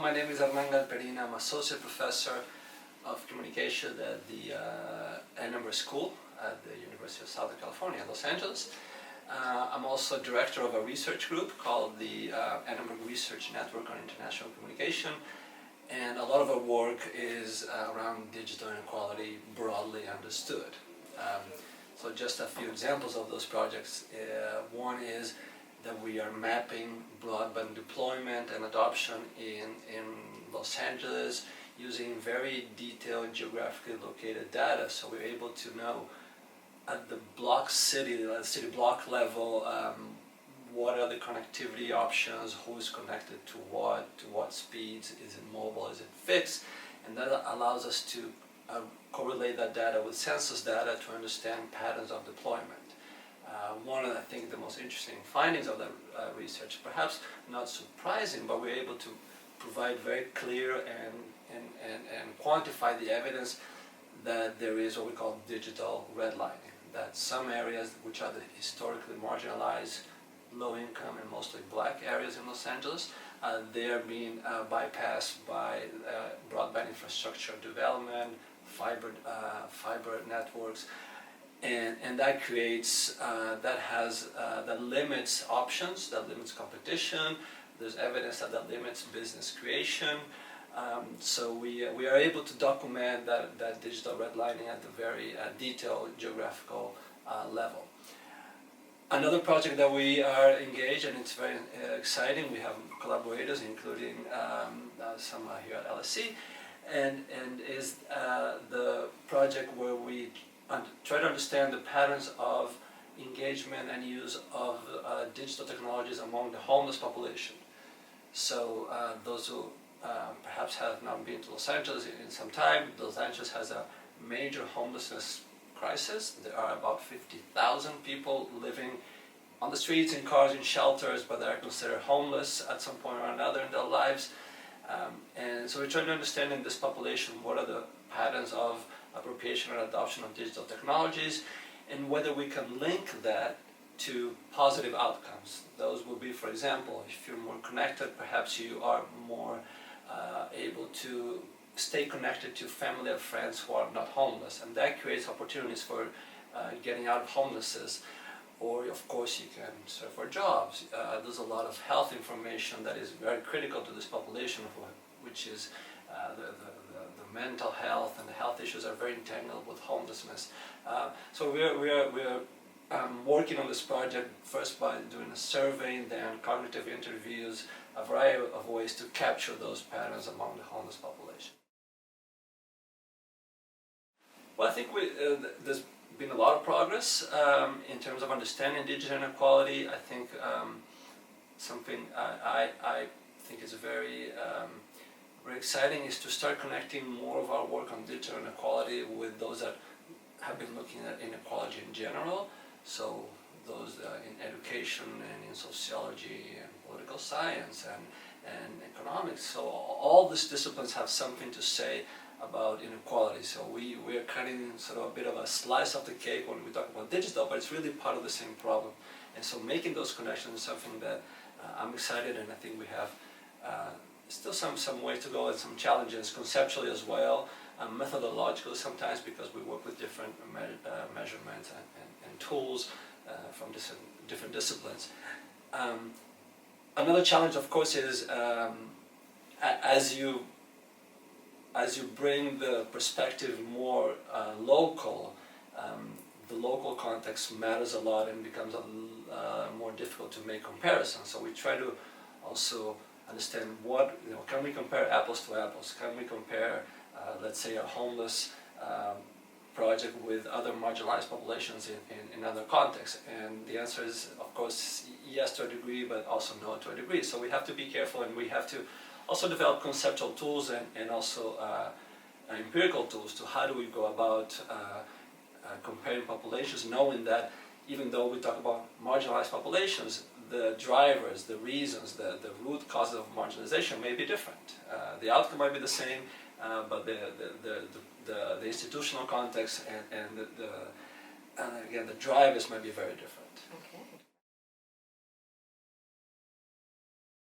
my name is Hernan Galperin. I'm Associate Professor of Communication at the Annenberg School at the University of Southern California, Los Angeles. I'm also Director of a research group called the Annenberg Research Network on International Communication, and a lot of our work is around digital inequality broadly understood. So just a few examples of those projects. One is that we are mapping broadband deployment and adoption in Los Angeles using very detailed geographically located data. So we're able to know at the city block level, what are the connectivity options, who is connected to what speeds, is it mobile, is it fixed, and that allows us to correlate that data with census data to understand patterns of deployment. One of, I think, the most interesting findings of that research, perhaps not surprising, but we're able to provide very clear and quantify the evidence that there is what we call digital redlining, that some areas which are the historically marginalized, low income and mostly black areas in Los Angeles, they are being bypassed by broadband infrastructure development, fiber networks, and that creates, that limits options, that limits competition. There's evidence that limits business creation. So we are able to document that digital redlining at the very detailed geographical level. Another project that we are engaged in, and it's very exciting, we have collaborators including some here at LSE, and is the project where we try to understand the patterns of engagement and use of digital technologies among the homeless population. So those who perhaps have not been to Los Angeles in some time, Los Angeles has a major homelessness crisis. There are about 50,000 people living on the streets, in cars, in shelters, but they are considered homeless at some point or another in their lives. And so we're trying to understand in this population what are the patterns of appropriation and adoption of digital technologies, and whether we can link that to positive outcomes. Those will be, for example, if you're more connected, perhaps you are more able to stay connected to family or friends who are not homeless, and that creates opportunities for getting out of homelessness. Or, of course, you can search for jobs. There's a lot of health information that is very critical to this population, which is the mental health and the health issues are very entangled with homelessness. So we're working on this project first by doing a survey, then cognitive interviews, a variety of ways to capture those patterns among the homeless population. Well, I think there's been a lot of progress in terms of understanding digital inequality. I think something I think is very exciting is to start connecting more of our work on digital inequality with those that have been looking at inequality in general. So those in education and in sociology and political science and economics. So all these disciplines have something to say about inequality. So we are cutting sort of a bit of a slice of the cake when we talk about digital, but it's really part of the same problem. And so making those connections is something that I'm excited, and I think we have still some way to go and some challenges conceptually as well, methodologically sometimes, because we work with different measurements and tools from different disciplines. Another challenge, of course, is as you bring the perspective more local, the local context matters a lot and becomes more difficult to make comparisons. So we try to also understand can we compare apples to apples? Can we compare, let's say, a homeless project with other marginalized populations in other contexts? And the answer is, of course, yes to a degree, but also no to a degree. So we have to be careful, and we have to also develop conceptual tools and also empirical tools to how do we go about comparing populations, knowing that even though we talk about marginalized populations, the drivers, the reasons, the root causes of marginalization may be different. The outcome might be the same, but the institutional context and again the drivers might be very different. Okay.